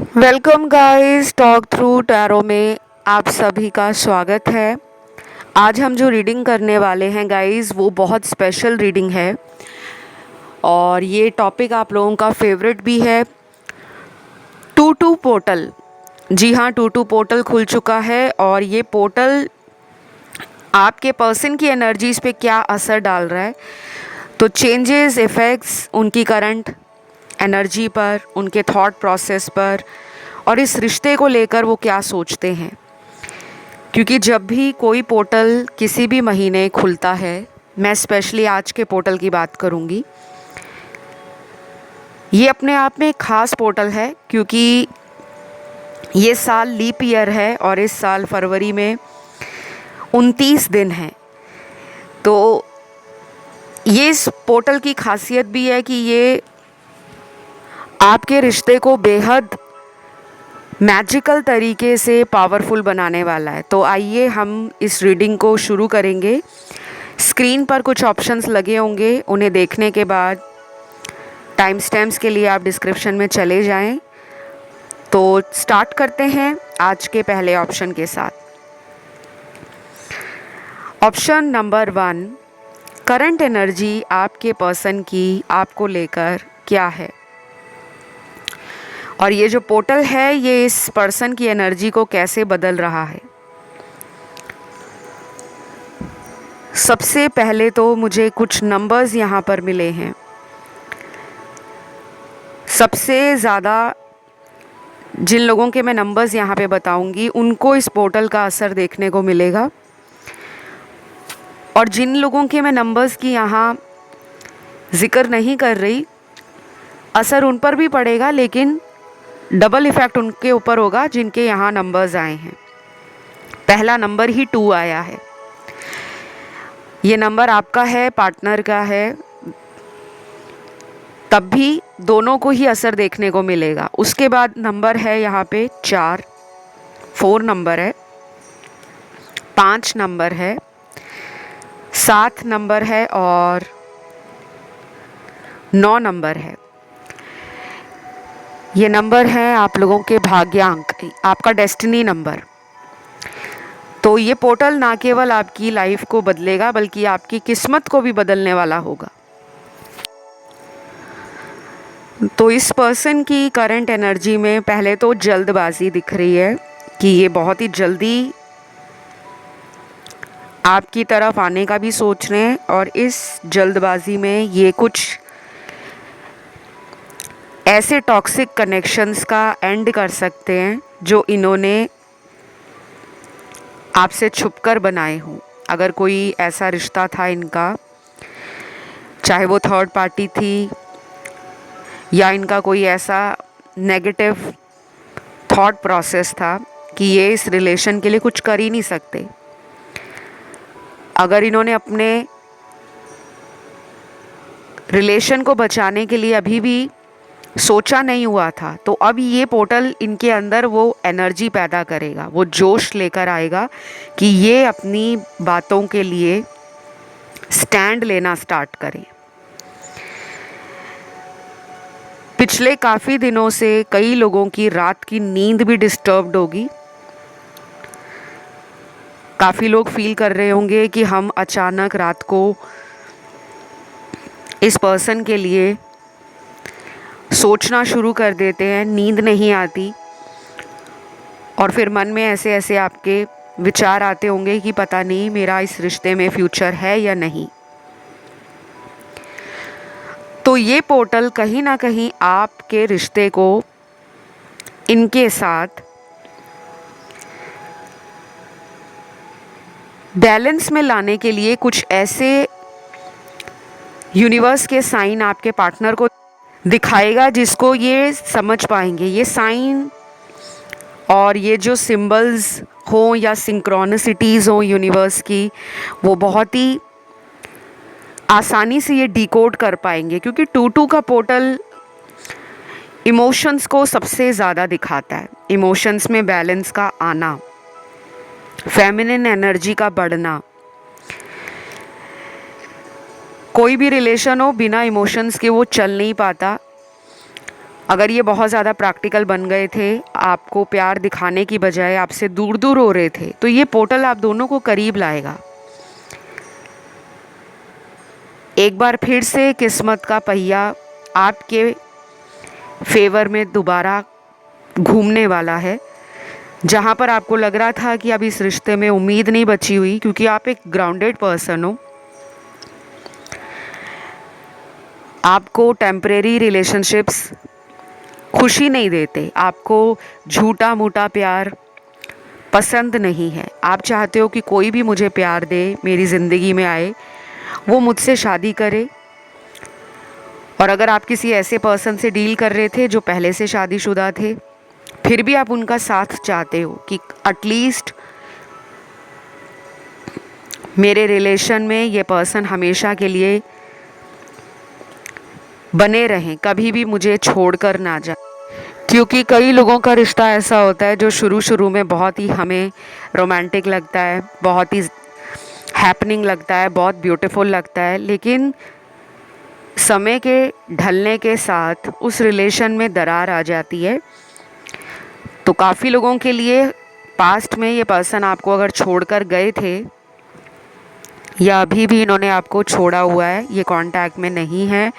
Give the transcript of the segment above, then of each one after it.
Welcome guys, talk through tarot में आप सभी का स्वागत है। आज हम जो रीडिंग करने वाले हैं गाइस वो बहुत स्पेशल रीडिंग है और ये टॉपिक आप लोगों का फेवरेट भी है। To to portal. जी हाँ, टू टू पोर्टल खुल चुका है और ये पोर्टल आपके पर्सन की एनर्जीज पे क्या असर डाल रहा है, तो चेंजेस, इफ़ेक्ट्स उनकी करंट एनर्जी पर, उनके थॉट प्रोसेस पर और इस रिश्ते को लेकर वो क्या सोचते हैं। क्योंकि जब भी कोई पोर्टल किसी भी महीने खुलता है, मैं स्पेशली आज के पोर्टल की बात करूँगी, ये अपने आप में एक ख़ास पोर्टल है क्योंकि ये साल लीप ईयर है और इस साल फरवरी में 29 दिन हैं। तो ये इस पोर्टल की खासियत भी है कि ये आपके रिश्ते को बेहद मैजिकल तरीके से पावरफुल बनाने वाला है। तो आइए हम इस रीडिंग को शुरू करेंगे। स्क्रीन पर कुछ ऑप्शंस लगे होंगे, उन्हें देखने के बाद टाइम स्टैम्प्स के लिए आप डिस्क्रिप्शन में चले जाएं। तो स्टार्ट करते हैं आज के पहले ऑप्शन के साथ। ऑप्शन नंबर 1, करंट एनर्जी आपके पर्सन की आपको लेकर क्या है। और ये जो पोर्टल है ये इस पर्सन की एनर्जी को कैसे बदल रहा है। सबसे पहले तो मुझे कुछ नंबर्स यहाँ पर मिले हैं। सबसे ज़्यादा जिन लोगों के मैं नंबर्स यहाँ पे बताऊंगी उनको इस पोर्टल का असर देखने को मिलेगा, और जिन लोगों के मैं नंबर्स की यहाँ ज़िक्र नहीं कर रही, असर उन पर भी पड़ेगा लेकिन डबल इफ़ेक्ट उनके ऊपर होगा जिनके यहाँ नंबर्स आए हैं। पहला नंबर ही 2 आया है। ये नंबर आपका है, पार्टनर का है, तब भी दोनों को ही असर देखने को मिलेगा। उसके बाद नंबर है यहाँ पे 4 नंबर है, 5 नंबर है, 7 नंबर है और 9 नंबर है। ये नंबर है आप लोगों के भाग्यांक, आपका डेस्टिनी नंबर। तो ये पोर्टल ना केवल आपकी लाइफ को बदलेगा बल्कि आपकी किस्मत को भी बदलने वाला होगा। तो इस पर्सन की करंट एनर्जी में पहले तो जल्दबाजी दिख रही है कि ये बहुत ही जल्दी आपकी तरफ आने का भी सोच रहे हैं, और इस जल्दबाजी में ये कुछ ऐसे टॉक्सिक कनेक्शंस का एंड कर सकते हैं जो इन्होंने आपसे छुपकर बनाए हों। अगर कोई ऐसा रिश्ता था इनका, चाहे वो थर्ड पार्टी थी या इनका कोई ऐसा नेगेटिव थॉट प्रोसेस था कि ये इस रिलेशन के लिए कुछ कर ही नहीं सकते, अगर इन्होंने अपने रिलेशन को बचाने के लिए अभी भी सोचा नहीं हुआ था, तो अब ये पोर्टल इनके अंदर वो एनर्जी पैदा करेगा, वो जोश लेकर आएगा कि ये अपनी बातों के लिए स्टैंड लेना स्टार्ट करें। पिछले काफ़ी दिनों से कई लोगों की रात की नींद भी डिस्टर्ब्ड होगी। काफ़ी लोग फील कर रहे होंगे कि हम अचानक रात को इस पर्सन के लिए सोचना शुरू कर देते हैं, नींद नहीं आती और फिर मन में ऐसे ऐसे आपके विचार आते होंगे कि पता नहीं मेरा इस रिश्ते में फ्यूचर है या नहीं। तो ये पोर्टल कहीं ना कहीं आपके रिश्ते को इनके साथ बैलेंस में लाने के लिए कुछ ऐसे यूनिवर्स के साइन आपके पार्टनर को दिखाएगा जिसको ये समझ पाएंगे। ये साइन और ये जो सिंबल्स हों या सिंक्रोनिसिटीज़ हों यूनिवर्स की, वो बहुत ही आसानी से ये डिकोड कर पाएंगे, क्योंकि 2-2 का पोर्टल इमोशंस को सबसे ज़्यादा दिखाता है। इमोशंस में बैलेंस का आना, फेमिनिन एनर्जी का बढ़ना। कोई भी रिलेशन हो बिना इमोशंस के वो चल नहीं पाता। अगर ये बहुत ज़्यादा प्रैक्टिकल बन गए थे, आपको प्यार दिखाने की बजाय आपसे दूर दूर हो रहे थे, तो ये पोर्टल आप दोनों को करीब लाएगा। एक बार फिर से किस्मत का पहिया आपके फेवर में दोबारा घूमने वाला है। जहाँ पर आपको लग रहा था कि अब इस रिश्ते में उम्मीद नहीं बची हुई, क्योंकि आप एक ग्राउंडेड पर्सन हो, आपको टेम्परेरी रिलेशनशिप्स खुशी नहीं देते, आपको झूठा मूठा प्यार पसंद नहीं है। आप चाहते हो कि कोई भी मुझे प्यार दे, मेरी ज़िंदगी में आए, वो मुझसे शादी करे। और अगर आप किसी ऐसे पर्सन से डील कर रहे थे जो पहले से शादीशुदा थे, फिर भी आप उनका साथ चाहते हो कि एटलीस्ट मेरे रिलेशन में ये पर्सन हमेशा के लिए बने रहें, कभी भी मुझे छोड़कर ना जाए। क्योंकि कई लोगों का रिश्ता ऐसा होता है जो शुरू शुरू में बहुत ही हमें रोमांटिक लगता है, बहुत ही हैपनिंग लगता है, बहुत ब्यूटीफुल लगता है, लेकिन समय के ढलने के साथ उस रिलेशन में दरार आ जाती है। तो काफ़ी लोगों के लिए पास्ट में ये पर्सन आपको अगर छोड़कर गए थे या अभी भी इन्होंने आपको छोड़ा हुआ है, ये कांटेक्ट में नहीं है,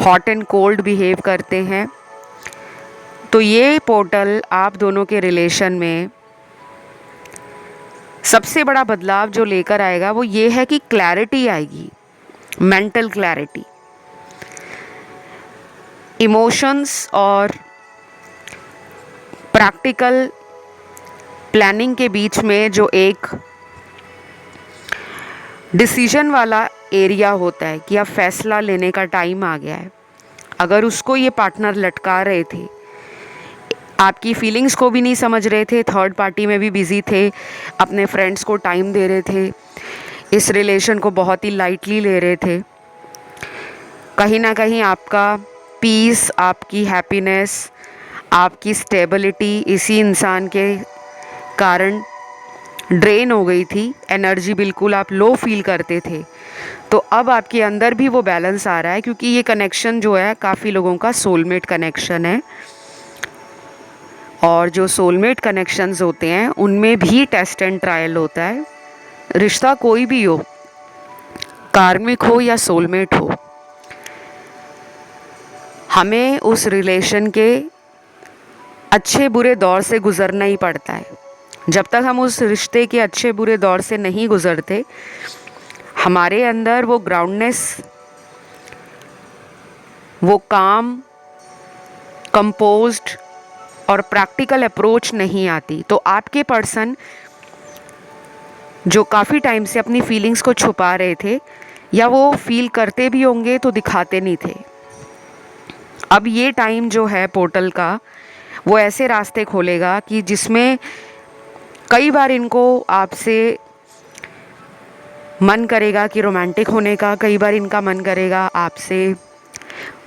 हॉट एंड कोल्ड बिहेव करते हैं, तो ये पोर्टल आप दोनों के रिलेशन में सबसे बड़ा बदलाव जो लेकर आएगा वो ये है कि क्लैरिटी आएगी, मेंटल क्लैरिटी। इमोशंस और प्रैक्टिकल प्लानिंग के बीच में जो एक डिसीजन वाला एरिया होता है कि अब फैसला लेने का टाइम आ गया है, अगर उसको ये पार्टनर लटका रहे थे, आपकी फीलिंग्स को भी नहीं समझ रहे थे, थर्ड पार्टी में भी बिजी थे, अपने फ्रेंड्स को टाइम दे रहे थे, इस रिलेशन को बहुत ही लाइटली ले रहे थे, कहीं ना कहीं आपका पीस, आपकी हैप्पीनेस, आपकी स्टेबिलिटी इसी इंसान के कारण ड्रेन हो गई थी, एनर्जी बिल्कुल आप लो फील करते थे। तो अब आपके अंदर भी वो बैलेंस आ रहा है, क्योंकि ये कनेक्शन जो है काफ़ी लोगों का सोलमेट कनेक्शन है। और जो सोलमेट कनेक्शंस होते हैं उनमें भी टेस्ट एंड ट्रायल होता है। रिश्ता कोई भी हो, कार्मिक हो या सोलमेट हो, हमें उस रिलेशन के अच्छे बुरे दौर से गुज़रना ही पड़ता है। जब तक हम उस रिश्ते के अच्छे बुरे दौर से नहीं गुज़रते, हमारे अंदर वो ग्राउंडनेस, वो काम, कंपोज्ड और प्रैक्टिकल अप्रोच नहीं आती। तो आपके पर्सन जो काफ़ी टाइम से अपनी फीलिंग्स को छुपा रहे थे, या वो फील करते भी होंगे तो दिखाते नहीं थे, अब ये टाइम जो है पोर्टल का, वो ऐसे रास्ते खोलेगा कि जिसमें कई बार इनको आपसे मन करेगा कि रोमांटिक होने का, कई बार इनका मन करेगा आपसे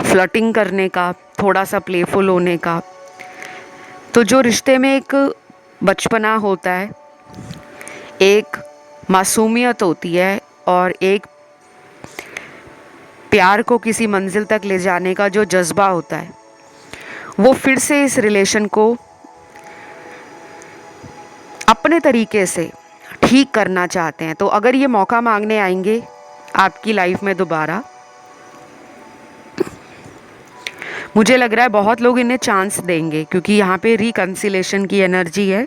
फ्लर्टिंग करने का, थोड़ा सा प्लेफुल होने का। तो जो रिश्ते में एक बचपना होता है, एक मासूमियत होती है और एक प्यार को किसी मंजिल तक ले जाने का जो जज्बा होता है, वो फिर से इस रिलेशन को अपने तरीके से ठीक करना चाहते हैं। तो अगर ये मौका मांगने आएंगे आपकी लाइफ में दोबारा, मुझे लग रहा है बहुत लोग इन्हें चांस देंगे, क्योंकि यहाँ पे रिकन्सिलेशन की एनर्जी है।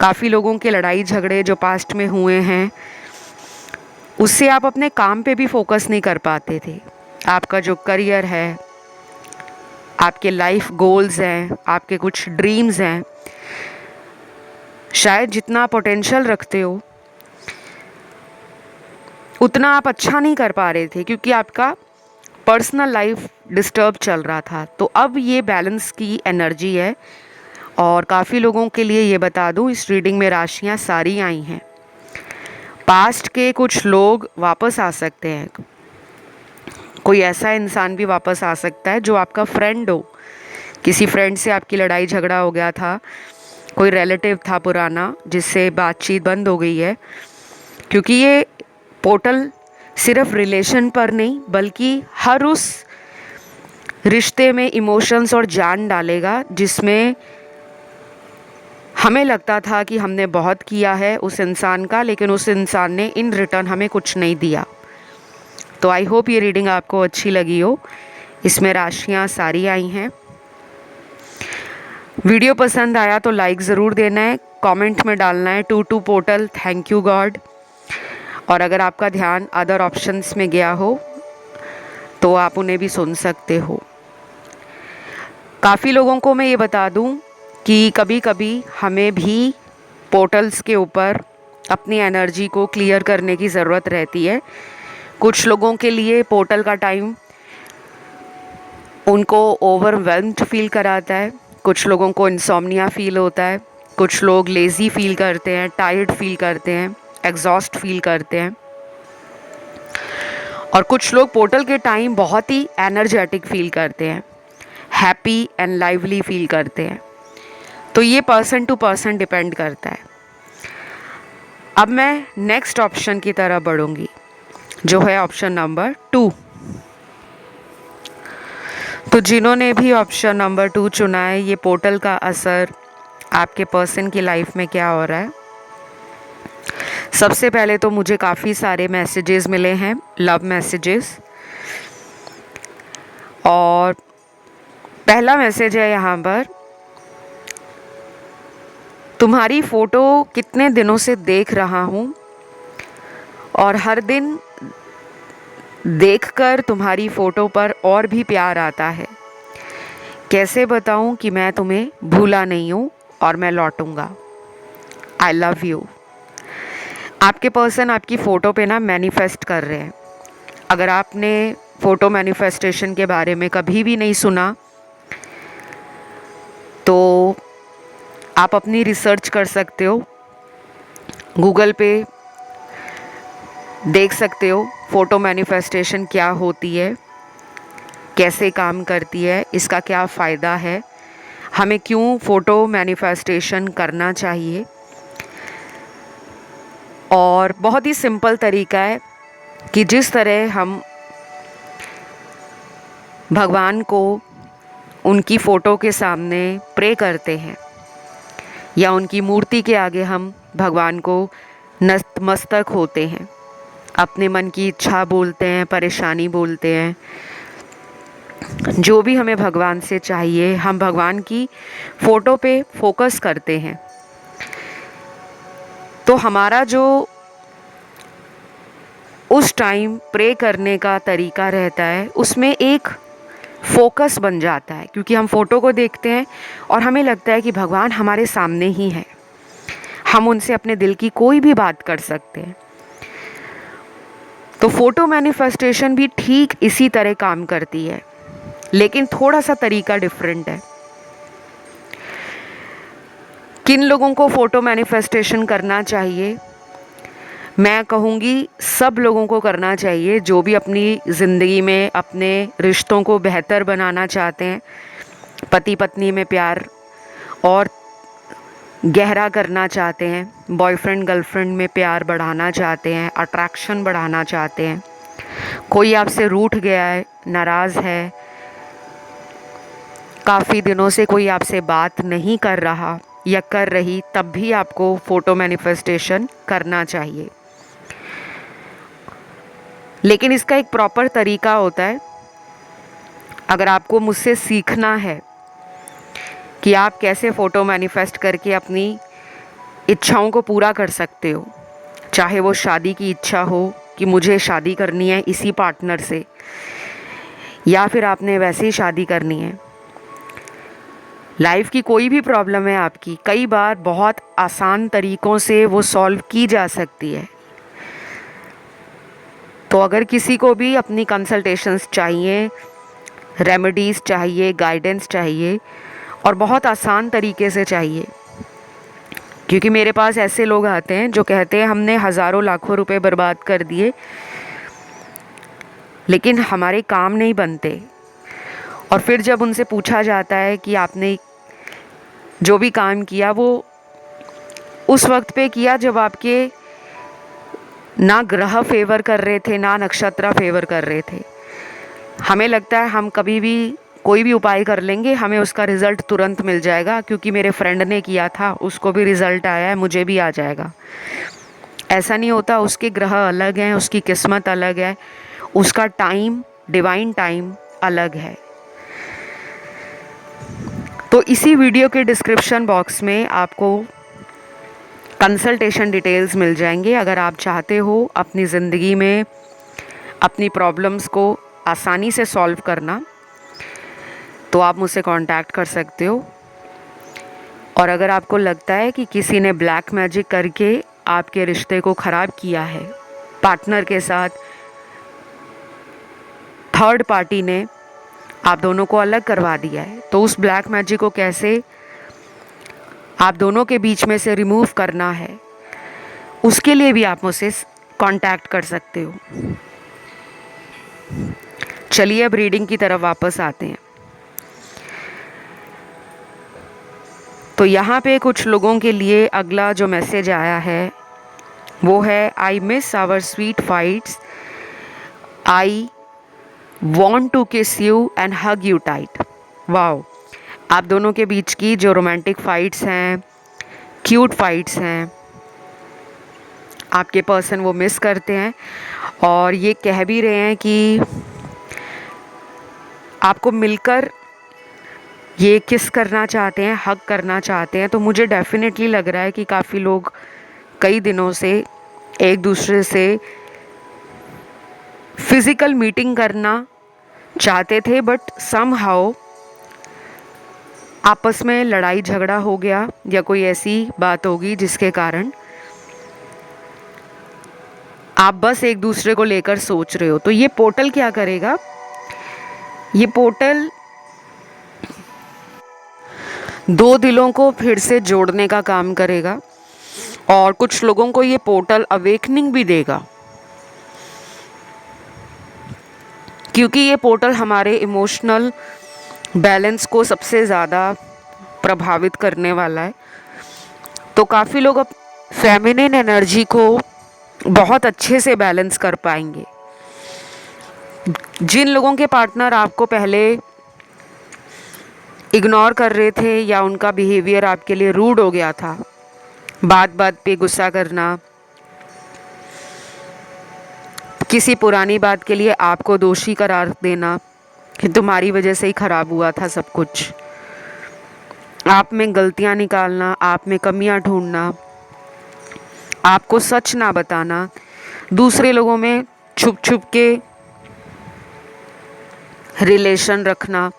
काफ़ी लोगों के लड़ाई झगड़े जो पास्ट में हुए हैं, उससे आप अपने काम पे भी फोकस नहीं कर पाते थे। आपका जो करियर है, आपके लाइफ गोल्स हैं, आपके कुछ ड्रीम्स हैं, शायद जितना पोटेंशियल रखते हो उतना आप अच्छा नहीं कर पा रहे थे, क्योंकि आपका पर्सनल लाइफ डिस्टर्ब चल रहा था। तो अब ये बैलेंस की एनर्जी है। और काफ़ी लोगों के लिए ये बता दूं, इस रीडिंग में राशियां सारी आई हैं। पास्ट के कुछ लोग वापस आ सकते हैं, कोई ऐसा इंसान भी वापस आ सकता है जो आपका फ्रेंड हो, किसी फ्रेंड से आपकी लड़ाई झगड़ा हो गया था, कोई रिलेटिव था पुराना जिससे बातचीत बंद हो गई है। क्योंकि ये पोर्टल सिर्फ रिलेशन पर नहीं, बल्कि हर उस रिश्ते में इमोशंस और जान डालेगा, जिसमें हमें लगता था कि हमने बहुत किया है उस इंसान का, लेकिन उस इंसान ने इन रिटर्न हमें कुछ नहीं दिया। तो आई होप ये रीडिंग आपको अच्छी लगी हो। इसमें राशियाँ सारी आई हैं। वीडियो पसंद आया तो लाइक ज़रूर देना है, कमेंट में डालना है to portal thank you God. और अगर आपका ध्यान अदर ऑप्शंस में गया हो तो आप उन्हें भी सुन सकते हो। काफ़ी लोगों को मैं ये बता दूं कि कभी कभी हमें भी पोर्टल्स के ऊपर अपनी एनर्जी को क्लियर करने की ज़रूरत रहती है। कुछ लोगों के लिए पोर्टल का टाइम उनको ओवरवेल्म्ड फील कराता है, कुछ लोगों को इंसोम्निया फील होता है, कुछ लोग लेज़ी फील करते हैं, टायर्ड फील करते हैं, एग्जॉस्ट फील करते हैं, और कुछ लोग पोर्टल के टाइम बहुत ही एनर्जेटिक फील करते हैं, हैप्पी एंड लाइवली फील करते हैं। तो ये पर्सन टू पर्सन डिपेंड करता है। अब मैं नेक्स्ट ऑप्शन की तरफ बढ़ूंगी, जो है ऑप्शन नंबर 2। तो जिन्होंने भी ऑप्शन नंबर 2 चुना है, ये पोर्टल का असर आपके पर्सन की लाइफ में क्या हो रहा है। सबसे पहले तो मुझे काफ़ी सारे मैसेजेस मिले हैं, लव मैसेजेस। और पहला मैसेज है यहाँ पर, तुम्हारी फ़ोटो कितने दिनों से देख रहा हूँ और हर दिन देखकर तुम्हारी फ़ोटो पर और भी प्यार आता है। कैसे बताऊँ कि मैं तुम्हें भूला नहीं हूँ और मैं लौटूंगा। I love you. आपके पर्सन आपकी फ़ोटो पे ना मैनिफेस्ट कर रहे हैं। अगर आपने फ़ोटो मैनिफेस्टेशन के बारे में कभी भी नहीं सुना तो आप अपनी रिसर्च कर सकते हो, गूगल पे देख सकते हो फ़ोटो मैनिफेस्टेशन क्या होती है, कैसे काम करती है, इसका क्या फ़ायदा है, हमें क्यों फ़ोटो मैनिफेस्टेशन करना चाहिए। और बहुत ही सिंपल तरीका है कि जिस तरह हम भगवान को उनकी फ़ोटो के सामने प्रे करते हैं या उनकी मूर्ति के आगे हम भगवान को नतमस्तक होते हैं, अपने मन की इच्छा बोलते हैं, परेशानी बोलते हैं, जो भी हमें भगवान से चाहिए हम भगवान की फ़ोटो पे फोकस करते हैं। तो हमारा जो उस टाइम प्रे करने का तरीका रहता है उसमें एक फोकस बन जाता है, क्योंकि हम फ़ोटो को देखते हैं और हमें लगता है कि भगवान हमारे सामने ही है, हम उनसे अपने दिल की कोई भी बात कर सकते हैं। तो फ़ोटो मैनिफेस्टेशन भी ठीक इसी तरह काम करती है, लेकिन थोड़ा सा तरीका डिफरेंट है। किन लोगों को फ़ोटो मैनिफेस्टेशन करना चाहिए? मैं कहूँगी सब लोगों को करना चाहिए, जो भी अपनी ज़िंदगी में अपने रिश्तों को बेहतर बनाना चाहते हैं, पति पत्नी में प्यार और गहरा करना चाहते हैं, बॉयफ्रेंड गर्लफ्रेंड में प्यार बढ़ाना चाहते हैं, अट्रैक्शन बढ़ाना चाहते हैं, कोई आपसे रूठ गया है, नाराज़ है, काफ़ी दिनों से कोई आपसे बात नहीं कर रहा या कर रही, तब भी आपको फ़ोटो मैनिफेस्टेशन करना चाहिए। लेकिन इसका एक प्रॉपर तरीका होता है। अगर आपको मुझसे सीखना है कि आप कैसे फ़ोटो मैनिफेस्ट करके अपनी इच्छाओं को पूरा कर सकते हो, चाहे वो शादी की इच्छा हो कि मुझे शादी करनी है इसी पार्टनर से, या फिर आपने वैसे ही शादी करनी है, लाइफ की कोई भी प्रॉब्लम है आपकी, कई बार बहुत आसान तरीक़ों से वो सॉल्व की जा सकती है। तो अगर किसी को भी अपनी कंसल्टेशंस चाहिए, रेमेडीज़ चाहिए, गाइडेंस चाहिए और बहुत आसान तरीके से चाहिए, क्योंकि मेरे पास ऐसे लोग आते हैं जो कहते हैं हमने हज़ारों लाखों रुपए बर्बाद कर दिए लेकिन हमारे काम नहीं बनते। और फिर जब उनसे पूछा जाता है कि आपने जो भी काम किया वो उस वक्त पे किया जब आपके ना ग्रह फेवर कर रहे थे, ना नक्षत्र फेवर कर रहे थे। हमें लगता है हम कभी भी कोई भी उपाय कर लेंगे, हमें उसका रिज़ल्ट तुरंत मिल जाएगा, क्योंकि मेरे फ्रेंड ने किया था, उसको भी रिज़ल्ट आया है, मुझे भी आ जाएगा। ऐसा नहीं होता, उसके ग्रह अलग हैं, उसकी किस्मत अलग है, उसका टाइम, डिवाइन टाइम अलग है। तो इसी वीडियो के डिस्क्रिप्शन बॉक्स में आपको कंसल्टेशन डिटेल्स मिल जाएंगे। अगर आप चाहते हो अपनी ज़िंदगी में अपनी प्रॉब्लम्स को आसानी से सॉल्व करना, तो आप मुझसे कांटेक्ट कर सकते हो। और अगर आपको लगता है कि किसी ने ब्लैक मैजिक करके आपके रिश्ते को ख़राब किया है, पार्टनर के साथ थर्ड पार्टी ने आप दोनों को अलग करवा दिया है, तो उस ब्लैक मैजिक को कैसे आप दोनों के बीच में से रिमूव करना है, उसके लिए भी आप मुझसे कांटेक्ट कर सकते हो। चलिए अब रीडिंग की तरफ वापस आते हैं। तो यहाँ पे कुछ लोगों के लिए अगला जो मैसेज आया है वो है, I miss our sweet fights, I want to kiss you and hug you tight. Wow, आप दोनों के बीच की जो रोमांटिक फाइट्स हैं, क्यूट फाइट्स हैं, आपके पर्सन वो मिस करते हैं और ये कह भी रहे हैं कि आपको मिलकर ये किस करना चाहते हैं, हग करना चाहते हैं। तो मुझे डेफिनेटली लग रहा है कि काफ़ी लोग कई दिनों से एक दूसरे से फिज़िकल मीटिंग करना चाहते थे, बट समहाउ आपस में लड़ाई झगड़ा हो गया या कोई ऐसी बात होगी जिसके कारण आप बस एक दूसरे को लेकर सोच रहे हो। तो ये पोर्टल क्या करेगा, ये पोर्टल दो दिलों को फिर से जोड़ने का काम करेगा और कुछ लोगों को ये पोर्टल अवेकनिंग भी देगा, क्योंकि ये पोर्टल हमारे इमोशनल बैलेंस को सबसे ज़्यादा प्रभावित करने वाला है। तो काफ़ी लोग अब फेमिनिन एनर्जी को बहुत अच्छे से बैलेंस कर पाएंगे। जिन लोगों के पार्टनर आपको पहले इग्नोर कर रहे थे या उनका बिहेवियर आपके लिए रूड हो गया था, बात बात पे गुस्सा करना, किसी पुरानी बात के लिए आपको दोषी करार देना कि तुम्हारी वजह से ही खराब हुआ था सब कुछ, आप में गलतियां निकालना, आप में कमियां ढूंढना, आपको सच ना बताना, दूसरे लोगों में छुप छुप के रिलेशन रखना,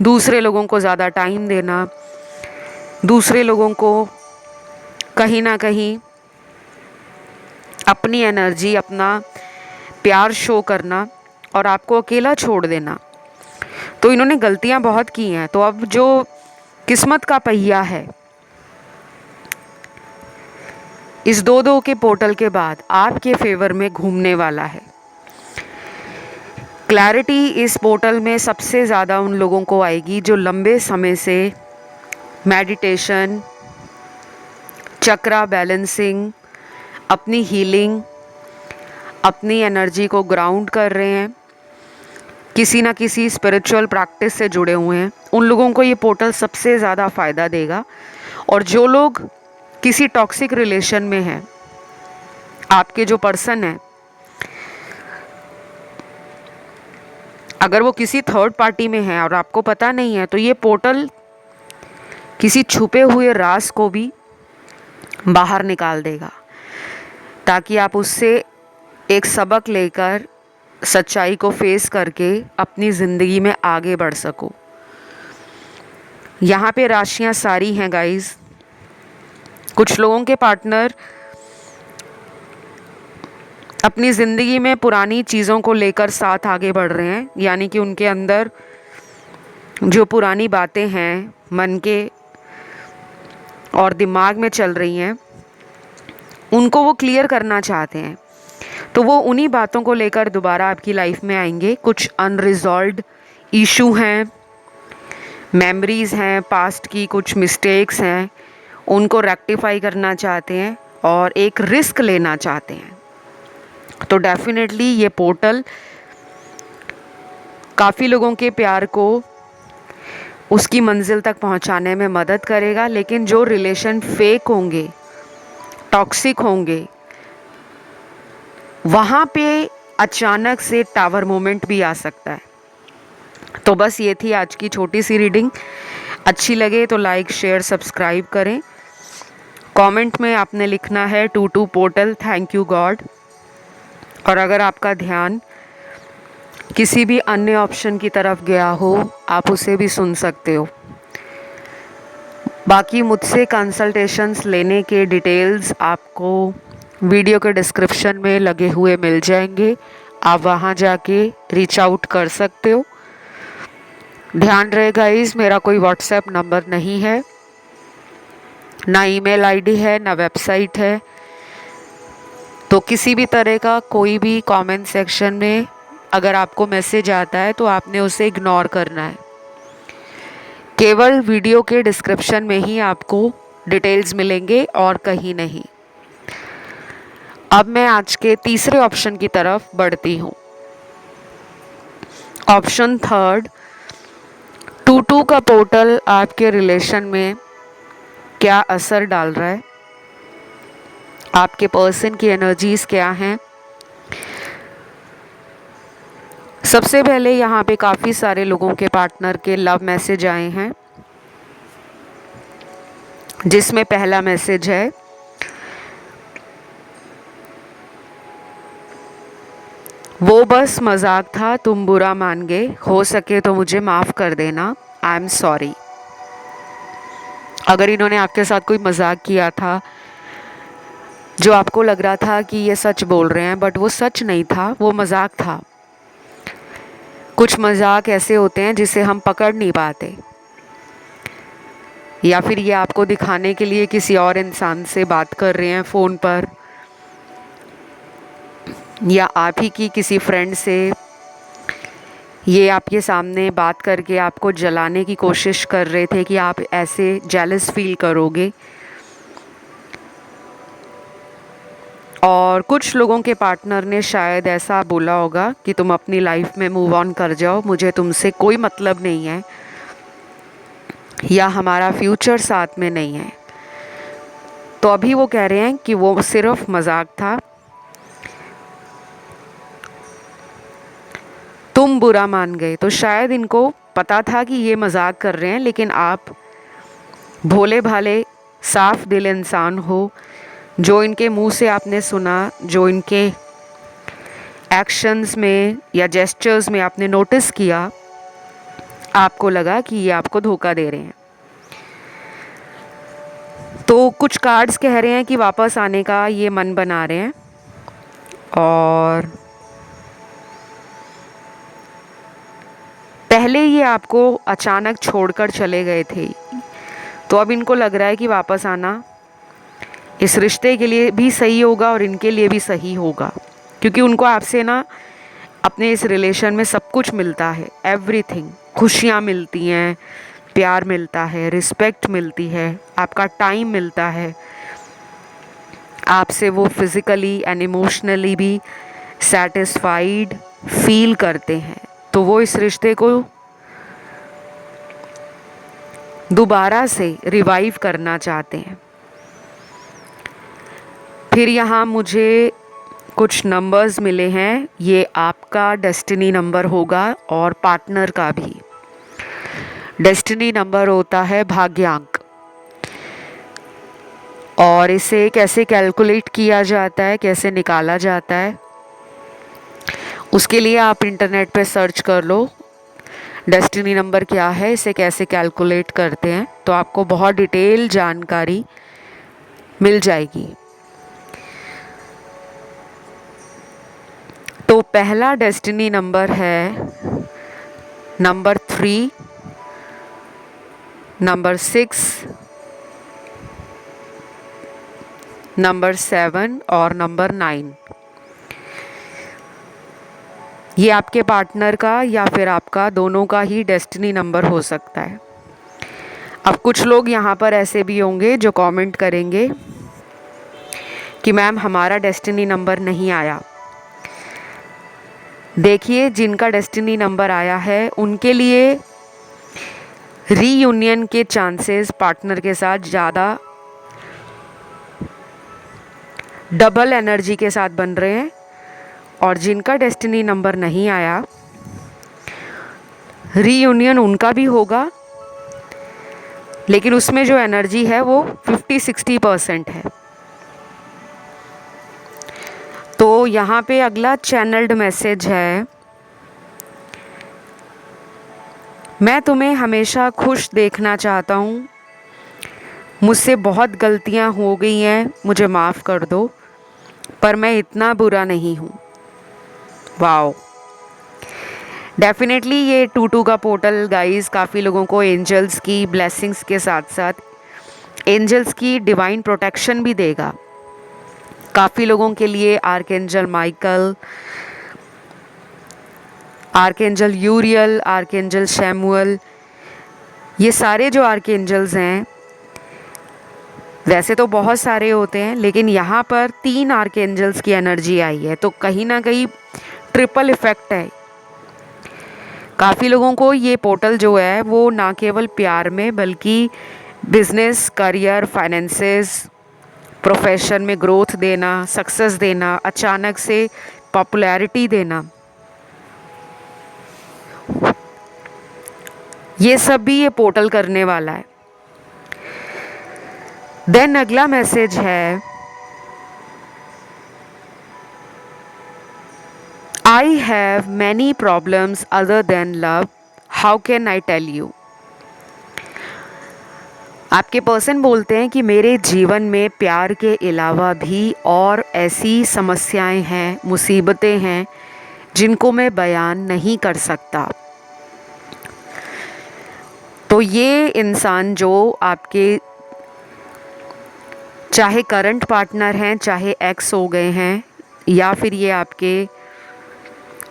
दूसरे लोगों को ज़्यादा टाइम देना, दूसरे लोगों को कहीं ना कहीं अपनी एनर्जी, अपना प्यार शो करना और आपको अकेला छोड़ देना। तो इन्होंने गलतियां बहुत की हैं। तो अब जो किस्मत का पहिया है, इस दो के पोर्टल के बाद आपके फेवर में घूमने वाला है। क्लैरिटी इस पोर्टल में सबसे ज़्यादा उन लोगों को आएगी जो लंबे समय से मेडिटेशन, चक्रा बैलेंसिंग, अपनी हीलिंग, अपनी एनर्जी को ग्राउंड कर रहे हैं, किसी ना किसी स्पिरिचुअल प्रैक्टिस से जुड़े हुए हैं। उन लोगों को ये पोर्टल सबसे ज़्यादा फ़ायदा देगा। और जो लोग किसी टॉक्सिक रिलेशन में हैं, आपके जो पर्सन है, अगर वो किसी थर्ड पार्टी में है और आपको पता नहीं है, तो ये पोर्टल किसी छुपे हुए राज को भी बाहर निकाल देगा, ताकि आप उससे एक सबक लेकर सच्चाई को फेस करके अपनी ज़िंदगी में आगे बढ़ सको। यहाँ पे राशियाँ सारी हैं गाइस। कुछ लोगों के पार्टनर अपनी ज़िंदगी में पुरानी चीज़ों को लेकर साथ आगे बढ़ रहे हैं, यानी कि उनके अंदर जो पुरानी बातें हैं मन के और दिमाग में चल रही हैं, उनको वो क्लियर करना चाहते हैं। तो वो उन्हीं बातों को लेकर दोबारा आपकी लाइफ में आएंगे। कुछ अनरिजॉल्व्ड इशू हैं, मेमोरीज़ हैं पास्ट की, कुछ मिस्टेक्स हैं, उनको रेक्टिफाई करना चाहते हैं और एक रिस्क लेना चाहते हैं। तो डेफिनेटली ये पोर्टल काफ़ी लोगों के प्यार को उसकी मंजिल तक पहुंचाने में मदद करेगा। लेकिन जो रिलेशन फेक होंगे, टॉक्सिक होंगे, वहाँ पे अचानक से टावर मोमेंट भी आ सकता है। तो बस ये थी आज की छोटी सी रीडिंग। अच्छी लगे तो लाइक, शेयर, सब्सक्राइब करें। कमेंट में आपने लिखना है to to portal thank you God. और अगर आपका ध्यान किसी भी अन्य ऑप्शन की तरफ गया हो, आप उसे भी सुन सकते हो। बाकी मुझसे कंसल्टेशंस लेने के डिटेल्स आपको वीडियो के डिस्क्रिप्शन में लगे हुए मिल जाएंगे। आप वहाँ जाके रीच आउट कर सकते हो। ध्यान रहे गाइस, मेरा कोई व्हाट्सएप नंबर नहीं है, ना ईमेल आईडी है, ना वेबसाइट है। तो किसी भी तरह का कोई भी कमेंट सेक्शन में अगर आपको मैसेज आता है तो आपने उसे इग्नोर करना है। केवल वीडियो के डिस्क्रिप्शन में ही आपको डिटेल्स मिलेंगे और कहीं नहीं। अब मैं आज के तीसरे ऑप्शन की तरफ बढ़ती हूँ। ऑप्शन थर्ड, टू टू का पोर्टल आपके रिलेशन में क्या असर डाल रहा है, आपके पर्सन की एनर्जीज क्या हैं। सबसे पहले यहाँ पे काफ़ी सारे लोगों के पार्टनर के लव मैसेज आए हैं, जिसमें पहला मैसेज है वो बस मजाक था, तुम बुरा मान गए, हो सके तो मुझे माफ़ कर देना, आई एम सॉरी। अगर इन्होंने आपके साथ कोई मजाक किया था जो आपको लग रहा था कि ये सच बोल रहे हैं, बट वो सच नहीं था, वो मजाक था। कुछ मजाक ऐसे होते हैं जिसे हम पकड़ नहीं पाते, या फिर ये आपको दिखाने के लिए किसी और इंसान से बात कर रहे हैं फ़ोन पर, या आप ही की किसी फ्रेंड से ये आपके सामने बात करके आपको जलाने की कोशिश कर रहे थे कि आप ऐसे जेलस फील करोगे। और कुछ लोगों के पार्टनर ने शायद ऐसा बोला होगा कि तुम अपनी लाइफ में मूव ऑन कर जाओ, मुझे तुमसे कोई मतलब नहीं है, या हमारा फ्यूचर साथ में नहीं है। तो अभी वो कह रहे हैं कि वो सिर्फ मजाक था, तुम बुरा मान गए। तो शायद इनको पता था कि ये मजाक कर रहे हैं, लेकिन आप भोले भाले साफ दिल इंसान हो। जो इनके मुंह से आपने सुना, जो इनके एक्शंस में या जेस्चर्स में आपने नोटिस किया, आपको लगा कि ये आपको धोखा दे रहे हैं। तो कुछ कार्ड्स कह रहे हैं कि वापस आने का ये मन बना रहे हैं, और पहले ये आपको अचानक छोड़कर चले गए थे। तो अब इनको लग रहा है कि वापस आना इस रिश्ते के लिए भी सही होगा और इनके लिए भी सही होगा, क्योंकि उनको आपसे ना अपने इस रिलेशन में सब कुछ मिलता है, एवरीथिंग। खुशियाँ मिलती हैं, प्यार मिलता है, रिस्पेक्ट मिलती है, आपका टाइम मिलता है, आपसे वो फिज़िकली एंड इमोशनली भी सेटिस्फाइड फील करते हैं। तो वो इस रिश्ते को दोबारा से रिवाइव करना चाहते हैं। फिर यहाँ मुझे कुछ नंबर्स मिले हैं, ये आपका डेस्टिनी नंबर होगा और पार्टनर का भी। डेस्टिनी नंबर होता है भाग्यांक, और इसे कैसे कैलकुलेट किया जाता है, कैसे निकाला जाता है, उसके लिए आप इंटरनेट पे सर्च कर लो डेस्टिनी नंबर क्या है, इसे कैसे कैलकुलेट करते हैं, तो आपको बहुत डिटेल जानकारी मिल जाएगी। तो पहला डेस्टिनी नंबर है नंबर 3, नंबर 6, नंबर 7 और नंबर 9। ये आपके पार्टनर का या फिर आपका दोनों का ही डेस्टिनी नंबर हो सकता है। अब कुछ लोग यहाँ पर ऐसे भी होंगे जो कमेंट करेंगे कि मैम हमारा डेस्टिनी नंबर नहीं आया। देखिए, जिनका डेस्टिनी नंबर आया है उनके लिए रीयूनियन के चांसेस पार्टनर के साथ ज़्यादा डबल एनर्जी के साथ बन रहे हैं। और जिनका डेस्टिनी नंबर नहीं आया, रीयूनियन उनका भी होगा, लेकिन उसमें जो एनर्जी है वो 50-60% है। तो यहाँ पे अगला चैनल्ड मैसेज है, मैं तुम्हें हमेशा खुश देखना चाहता हूँ, मुझसे बहुत गलतियाँ हो गई हैं, मुझे माफ़ कर दो, पर मैं इतना बुरा नहीं हूँ। वाओ, डेफिनेटली ये 2-2 का पोर्टल गाइस काफ़ी लोगों को एंजल्स की ब्लेसिंग्स के साथ साथ एंजल्स की डिवाइन प्रोटेक्शन भी देगा। काफ़ी लोगों के लिए archangel Michael, archangel यूरियल, archangel Samuel, ये सारे जो आर्कएंजल्स हैं, वैसे तो बहुत सारे होते हैं, लेकिन यहाँ पर 3 आर्कएंजल्स की एनर्जी आई है, तो कहीं ना कहीं ट्रिपल इफेक्ट है। काफ़ी लोगों को ये पोर्टल जो है वो ना केवल प्यार में बल्कि बिजनेस, करियर, फाइनेंसेस, प्रोफेशन में ग्रोथ देना, सक्सेस देना, अचानक से पॉपुलैरिटी देना, ये सब भी ये पोर्टल करने वाला है। देन अगला मैसेज है, I have many problems other than love, how can I tell you. आपके पर्सन बोलते हैं कि मेरे जीवन में प्यार के अलावा भी और ऐसी समस्याएं हैं, मुसीबतें हैं जिनको मैं बयान नहीं कर सकता। तो ये इंसान जो आपके चाहे करंट पार्टनर हैं, चाहे एक्स हो गए हैं, या फिर ये आपके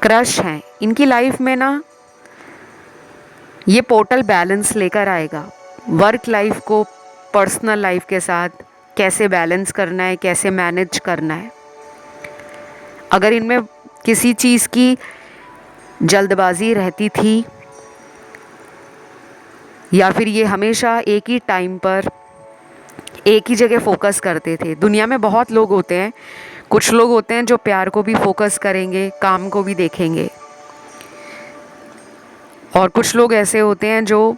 क्रश हैं, इनकी लाइफ में ना ये पोर्टल बैलेंस लेकर आएगा। वर्क लाइफ को पर्सनल लाइफ के साथ कैसे बैलेंस करना है, कैसे मैनेज करना है। अगर इनमें किसी चीज़ की जल्दबाजी रहती थी या फिर ये हमेशा एक ही टाइम पर एक ही जगह फोकस करते थे। दुनिया में बहुत लोग होते हैं, कुछ लोग होते हैं जो प्यार को भी फोकस करेंगे, काम को भी देखेंगे, और कुछ लोग ऐसे होते हैं जो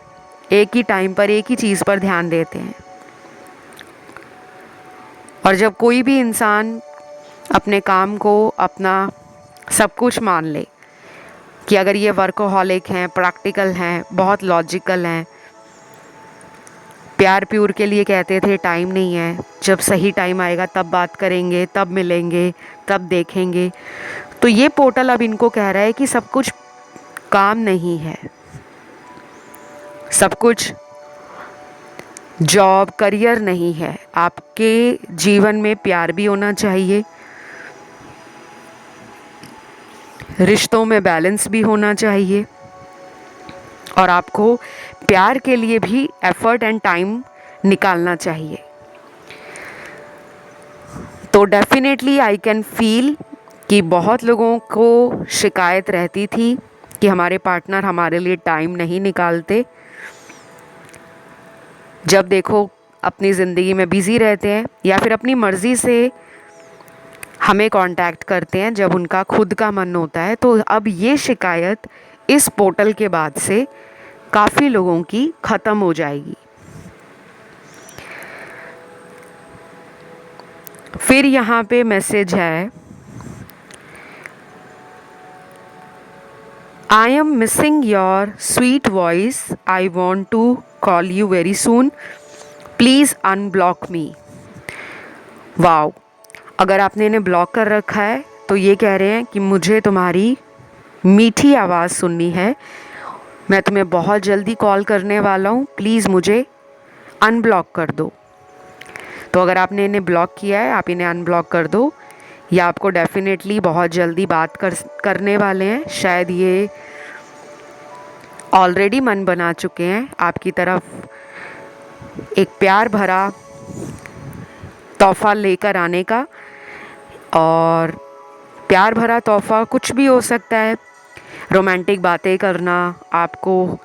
एक ही टाइम पर एक ही चीज़ पर ध्यान देते हैं। और जब कोई भी इंसान अपने काम को अपना सब कुछ मान ले कि अगर ये वर्कोहॉलिक हैं, प्रैक्टिकल हैं, बहुत लॉजिकल हैं, प्यार प्यूर के लिए कहते थे टाइम नहीं है, जब सही टाइम आएगा तब बात करेंगे, तब मिलेंगे, तब देखेंगे, तो ये पोर्टल अब इनको कह रहा है कि सब कुछ काम नहीं है, सब कुछ जॉब, करियर नहीं है, आपके जीवन में प्यार भी होना चाहिए, रिश्तों में बैलेंस भी होना चाहिए, और आपको प्यार के लिए भी एफर्ट एंड टाइम निकालना चाहिए। तो डेफिनेटली आई कैन फील कि बहुत लोगों को शिकायत रहती थी कि हमारे पार्टनर हमारे लिए टाइम नहीं निकालते। जब देखो अपनी ज़िंदगी में बिज़ी रहते हैं या फिर अपनी मर्ज़ी से हमें कांटेक्ट करते हैं जब उनका खुद का मन होता है। तो अब ये शिकायत इस पोर्टल के बाद से काफ़ी लोगों की ख़त्म हो जाएगी। फिर यहाँ पे मैसेज है, I am missing your sweet voice, I want to call you very soon, please unblock me. Wow, अगर आपने इन्हें ब्लॉक कर रखा है तो ये कह रहे हैं कि मुझे तुम्हारी मीठी आवाज़ सुननी है, मैं तुम्हें बहुत जल्दी कॉल करने वाला हूँ, प्लीज़ मुझे अनब्लॉक कर दो। तो अगर आपने इन्हें ब्लॉक किया है, आप इन्हें अनब्लॉक कर दो, या आपको डेफिनेटली बहुत जल्दी बात करने वाले हैं। शायद ये ऑलरेडी मन बना चुके हैं आपकी तरफ एक प्यार भरा तोहफ़ा लेकर आने का। और प्यार भरा तोहफ़ा कुछ भी हो सकता है, रोमांटिक बातें करना, आपको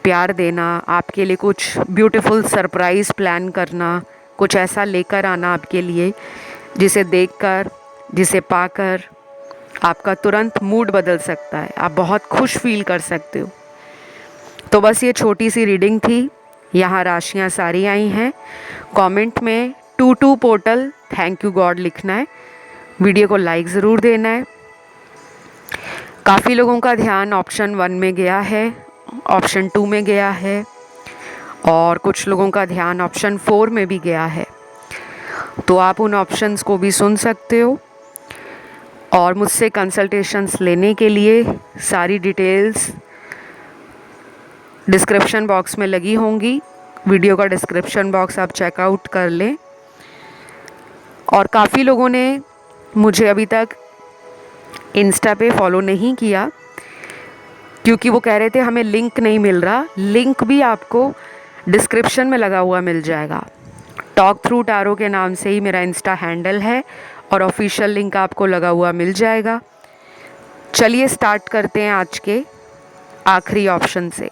प्यार देना, आपके लिए कुछ ब्यूटीफुल सरप्राइज़ प्लान करना, कुछ ऐसा लेकर आना आपके लिए जिसे देखकर, जिसे पाकर आपका तुरंत मूड बदल सकता है, आप बहुत खुश फील कर सकते हो। तो बस ये छोटी सी रीडिंग थी। यहाँ राशियाँ सारी आई हैं। कमेंट में 22 पोर्टल थैंक यू गॉड लिखना है। वीडियो को लाइक ज़रूर देना है। काफ़ी लोगों का ध्यान ऑप्शन 1 में गया है, ऑप्शन 2 में गया है और कुछ लोगों का ध्यान ऑप्शन 4 में भी गया है। तो आप उन ऑप्शंस को भी सुन सकते हो और मुझसे कंसल्टेशंस लेने के लिए सारी डिटेल्स डिस्क्रिप्शन बॉक्स में लगी होंगी। वीडियो का डिस्क्रिप्शन बॉक्स आप चेकआउट कर लें। और काफ़ी लोगों ने मुझे अभी तक इंस्टा पे फॉलो नहीं किया क्योंकि वो कह रहे थे हमें लिंक नहीं मिल रहा। लिंक भी आपको डिस्क्रिप्शन में लगा हुआ मिल जाएगा। टॉक थ्रू टैरो के नाम से ही मेरा इंस्टा हैंडल है और ऑफिशियल लिंक आपको लगा हुआ मिल जाएगा। चलिए स्टार्ट करते हैं आज के आखिरी ऑप्शन से।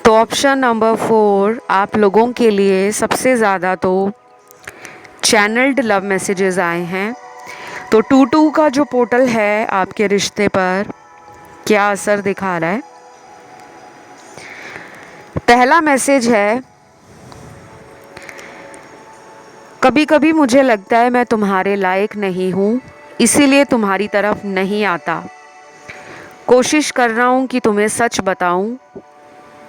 तो ऑप्शन नंबर 4 आप लोगों के लिए सबसे ज़्यादा तो चैनल्ड लव मैसेजेस आए हैं। तो 22 का जो पोर्टल है आपके रिश्ते पर क्या असर दिखा रहा है। पहला मैसेज है, कभी कभी मुझे लगता है मैं तुम्हारे लायक नहीं हूँ, इसीलिए तुम्हारी तरफ नहीं आता। कोशिश कर रहा हूँ कि तुम्हें सच बताऊँ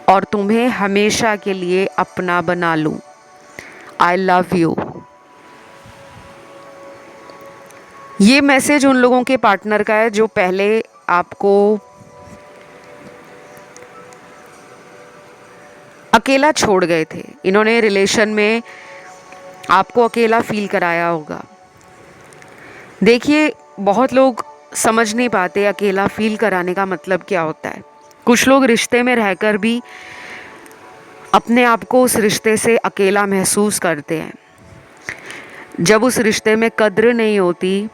और तुम्हें हमेशा के लिए अपना बना लूँ। I love you. ये मैसेज उन लोगों के पार्टनर का है जो पहले आपको अकेला छोड़ गए थे। इन्होंने रिलेशन में आपको अकेला फील कराया होगा। देखिए, बहुत लोग समझ नहीं पाते अकेला फील कराने का मतलब क्या होता है। कुछ लोग रिश्ते में रहकर भी अपने आप को उस रिश्ते से अकेला महसूस करते हैं। जब उस रिश्ते में कद्र नहीं होती,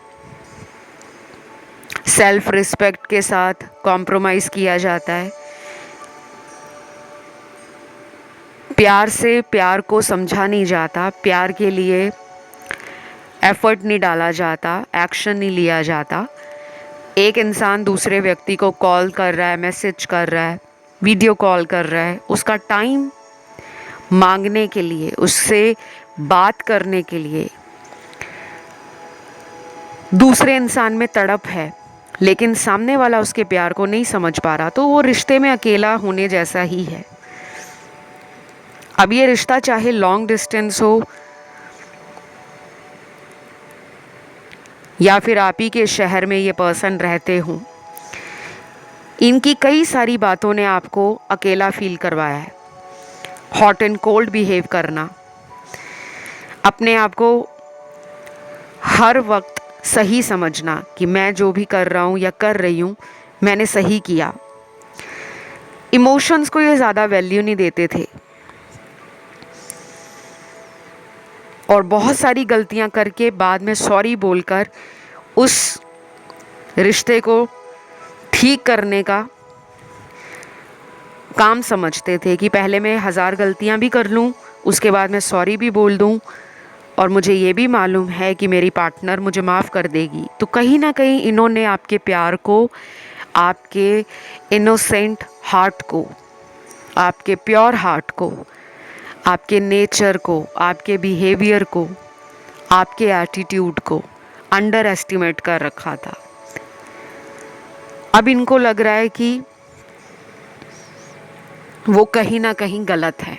सेल्फ रिस्पेक्ट के साथ कॉम्प्रोमाइज़ किया जाता है, प्यार से प्यार को समझा नहीं जाता, प्यार के लिए एफर्ट नहीं डाला जाता, एक्शन नहीं लिया जाता। एक इंसान दूसरे व्यक्ति को कॉल कर रहा है, मैसेज कर रहा है, वीडियो कॉल कर रहा है, उसका टाइम मांगने के लिए, उससे बात करने के लिए दूसरे इंसान में तड़प है, लेकिन सामने वाला उसके प्यार को नहीं समझ पा रहा, तो वो रिश्ते में अकेला होने जैसा ही है। अब ये रिश्ता चाहे लॉन्ग डिस्टेंस हो या फिर आप ही के शहर में ये पर्सन रहते हों, इनकी कई सारी बातों ने आपको अकेला फील करवाया है। हॉट एंड कोल्ड बिहेव करना, अपने आप को हर वक्त सही समझना कि मैं जो भी कर रहा हूँ या कर रही हूँ मैंने सही किया। इमोशंस को ये ज़्यादा वैल्यू नहीं देते थे और बहुत सारी गलतियाँ करके बाद में सॉरी बोलकर उस रिश्ते को ठीक करने का काम समझते थे कि पहले मैं 1000 गलतियाँ भी कर लूँ, उसके बाद मैं सॉरी भी बोल दूँ और मुझे ये भी मालूम है कि मेरी पार्टनर मुझे माफ़ कर देगी। तो कहीं ना कहीं इन्होंने आपके प्यार को, आपके इनोसेंट हार्ट को, आपके प्योर हार्ट को, आपके नेचर को, आपके बिहेवियर को, आपके एटीट्यूड को अंडर एस्टिमेट कर रखा था। अब इनको लग रहा है कि वो कहीं ना कहीं गलत है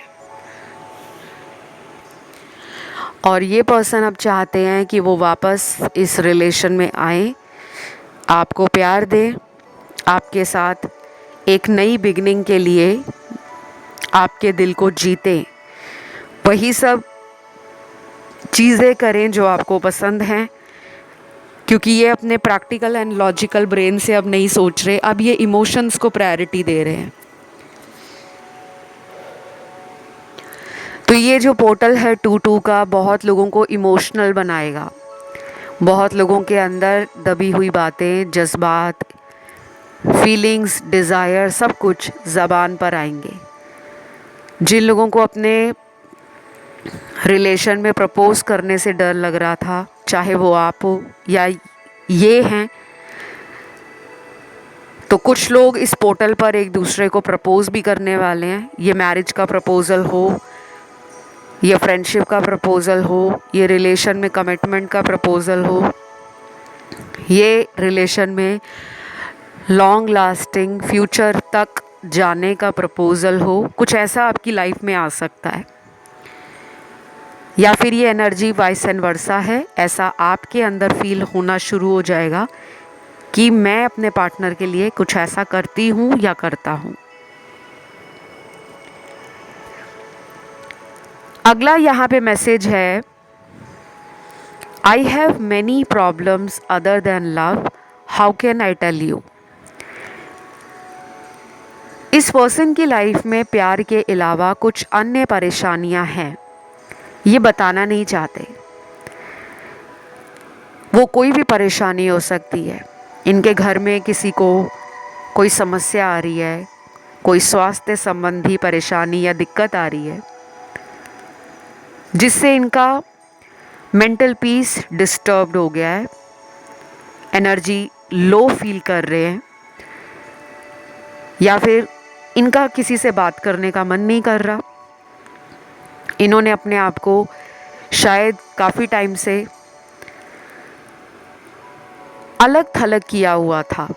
और ये पर्सन अब चाहते हैं कि वो वापस इस रिलेशन में आए, आपको प्यार दें, आपके साथ एक नई बिगनिंग के लिए आपके दिल को जीतें, वही सब चीज़ें करें जो आपको पसंद हैं, क्योंकि ये अपने प्रैक्टिकल एंड लॉजिकल ब्रेन से अब नहीं सोच रहे, अब ये इमोशंस को प्रायोरिटी दे रहे हैं। तो ये जो पोर्टल है 22 का बहुत लोगों को इमोशनल बनाएगा। बहुत लोगों के अंदर दबी हुई बातें, जज्बात, फीलिंग्स, डिज़ायर सब कुछ ज़बान पर आएंगे। जिन लोगों को अपने रिलेशन में प्रपोज़ करने से डर लग रहा था, चाहे वो आप हो या ये हैं, तो कुछ लोग इस पोर्टल पर एक दूसरे को प्रपोज़ भी करने वाले हैं। ये मैरिज का प्रपोज़ल हो, ये फ्रेंडशिप का प्रपोज़ल हो, ये रिलेशन में कमिटमेंट का प्रपोज़ल हो, ये रिलेशन में लॉन्ग लास्टिंग फ्यूचर तक जाने का प्रपोज़ल हो, कुछ ऐसा आपकी लाइफ में आ सकता है। या फिर ये एनर्जी वाइस एंड वर्सा है, ऐसा आपके अंदर फील होना शुरू हो जाएगा कि मैं अपने पार्टनर के लिए कुछ ऐसा करती हूँ या करता हूँ। अगला यहाँ पे मैसेज है, I have many problems other than love, how can I tell you. इस पर्सन की लाइफ में प्यार के अलावा कुछ अन्य परेशानियां हैं, ये बताना नहीं चाहते। वो कोई भी परेशानी हो सकती है। इनके घर में किसी को कोई समस्या आ रही है, कोई स्वास्थ्य संबंधी परेशानी या दिक्कत आ रही है, जिससे इनका मेंटल पीस डिस्टर्ब्ड हो गया है, एनर्जी लो फील कर रहे हैं, या फिर इनका किसी से बात करने का मन नहीं कर रहा। इन्होंने अपने आप को शायद काफ़ी टाइम से अलग थलग किया हुआ था,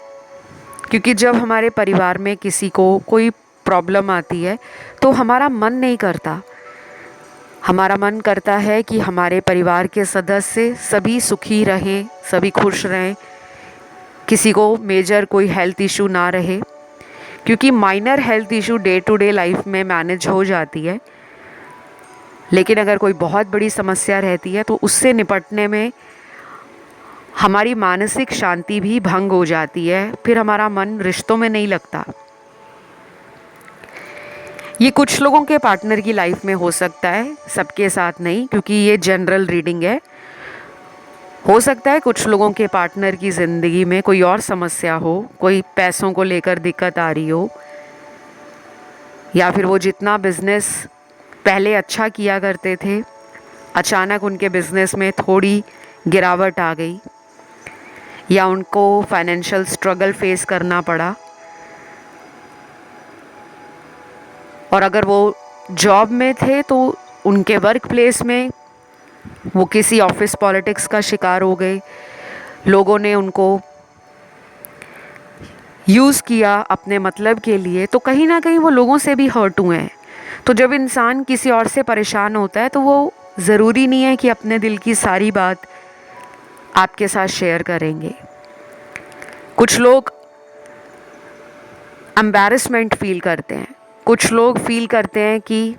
क्योंकि जब हमारे परिवार में किसी को कोई प्रॉब्लम आती है तो हमारा मन नहीं करता। हमारा मन करता है कि हमारे परिवार के सदस्य सभी सुखी रहें, सभी खुश रहें, किसी को मेजर कोई हेल्थ इशू ना रहे, क्योंकि minor health issue day to day life में मैनेज हो जाती है। लेकिन अगर कोई बहुत बड़ी समस्या रहती है तो उससे निपटने में हमारी मानसिक शांति भी भंग हो जाती है, फिर हमारा मन रिश्तों में नहीं लगता। ये कुछ लोगों के पार्टनर की लाइफ में हो सकता है, सबके साथ नहीं, क्योंकि ये जनरल रीडिंग है। हो सकता है कुछ लोगों के पार्टनर की ज़िंदगी में कोई और समस्या हो, कोई पैसों को लेकर दिक्कत आ रही हो, या फिर वो जितना बिजनेस पहले अच्छा किया करते थे, अचानक उनके बिजनेस में थोड़ी गिरावट आ गई, या उनको फाइनेंशियल स्ट्रगल फेस करना पड़ा। और अगर वो जॉब में थे तो उनके वर्क प्लेस में वो किसी ऑफिस पॉलिटिक्स का शिकार हो गए, लोगों ने उनको यूज़ किया अपने मतलब के लिए, तो कहीं ना कहीं वो लोगों से भी हर्ट हुए हैं। तो जब इंसान किसी और से परेशान होता है तो वो ज़रूरी नहीं है कि अपने दिल की सारी बात आपके साथ शेयर करेंगे। कुछ लोग एम्बैरेसमेंट फील करते हैं, कुछ लोग फील करते हैं कि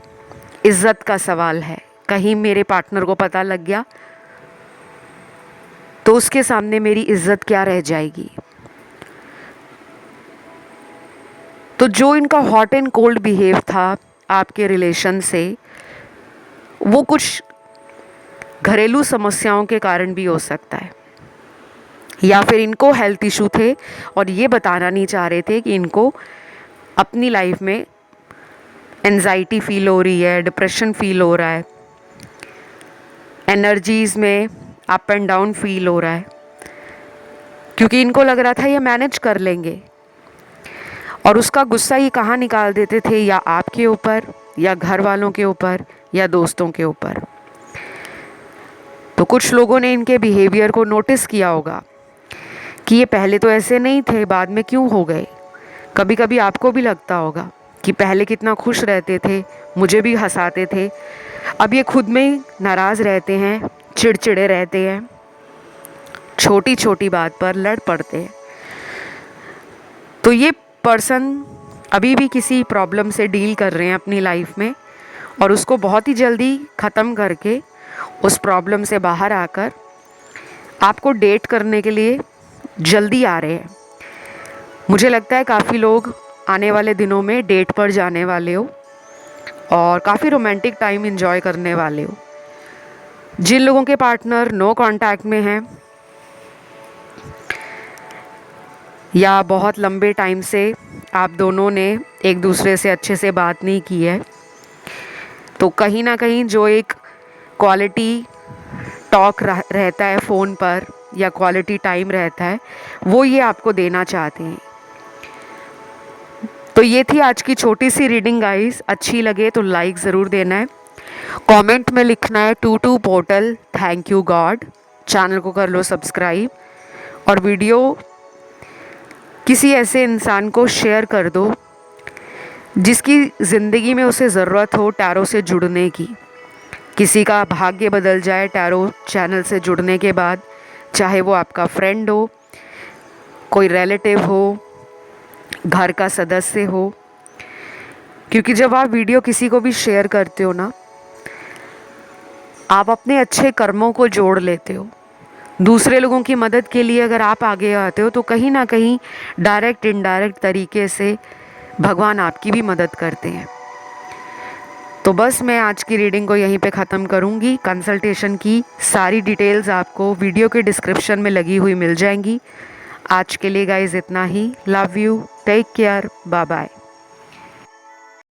इज़्ज़त का सवाल है, कहीं मेरे पार्टनर को पता लग गया तो उसके सामने मेरी इज़्ज़त क्या रह जाएगी। तो जो इनका हॉट एंड कोल्ड बिहेव था आपके रिलेशन से, वो कुछ घरेलू समस्याओं के कारण भी हो सकता है, या फिर इनको हेल्थ इशू थे और ये बताना नहीं चाह रहे थे कि इनको अपनी लाइफ में एंजाइटी फील हो रही है, डिप्रेशन फील हो रहा है, एनर्जीज़ में अप एंड डाउन फील हो रहा है, क्योंकि इनको लग रहा था ये मैनेज कर लेंगे। और उसका गुस्सा ये कहाँ निकाल देते थे, या आपके ऊपर, या घर वालों के ऊपर, या दोस्तों के ऊपर। तो कुछ लोगों ने इनके बिहेवियर को नोटिस किया होगा कि ये पहले तो ऐसे नहीं थे, बाद में क्यों हो गए। कभी कभी आपको भी लगता होगा कि पहले कितना खुश रहते थे, मुझे भी हंसाते थे, अब ये खुद में ही नाराज़ रहते हैं, चिड़चिड़े रहते हैं, छोटी छोटी बात पर लड़ पड़ते हैं। तो ये पर्सन अभी भी किसी प्रॉब्लम से डील कर रहे हैं अपनी लाइफ में, और उसको बहुत ही जल्दी ख़त्म करके उस प्रॉब्लम से बाहर आकर आपको डेट करने के लिए जल्दी आ रहे हैं। मुझे लगता है काफ़ी लोग आने वाले दिनों में डेट पर जाने वाले हो और काफ़ी रोमांटिक टाइम एंजॉय करने वाले हो। जिन लोगों के पार्टनर नो कांटेक्ट में हैं या बहुत लंबे टाइम से आप दोनों ने एक दूसरे से अच्छे से बात नहीं की है, तो कहीं ना कहीं जो एक क्वालिटी टॉक रहता है फ़ोन पर या क्वालिटी टाइम रहता है, वो ये आपको देना चाहते हैं। तो ये थी आज की छोटी सी रीडिंग गाइस। अच्छी लगे तो लाइक ज़रूर देना है, कमेंट में लिखना है to to portal thank you God, channel को कर लो सब्सक्राइब और वीडियो किसी ऐसे इंसान को शेयर कर दो जिसकी ज़िंदगी में उसे ज़रूरत हो टैरो से जुड़ने की। किसी का भाग्य बदल जाए टैरो चैनल से जुड़ने के बाद, चाहे वो आपका फ्रेंड हो, कोई रिलेटिव हो, घर का सदस्य हो। क्योंकि जब आप वीडियो किसी को भी शेयर करते हो ना, आप अपने अच्छे कर्मों को जोड़ लेते हो। दूसरे लोगों की मदद के लिए अगर आप आगे आते हो तो कहीं ना कहीं डायरेक्ट इनडायरेक्ट तरीके से भगवान आपकी भी मदद करते हैं। तो बस मैं आज की रीडिंग को यहीं पे ख़त्म करूँगी। कंसल्टेशन की सारी डिटेल्स आपको वीडियो के डिस्क्रिप्शन में लगी हुई मिल जाएंगी। आज के लिए गाइस इतना ही। Love you, take care, bye bye.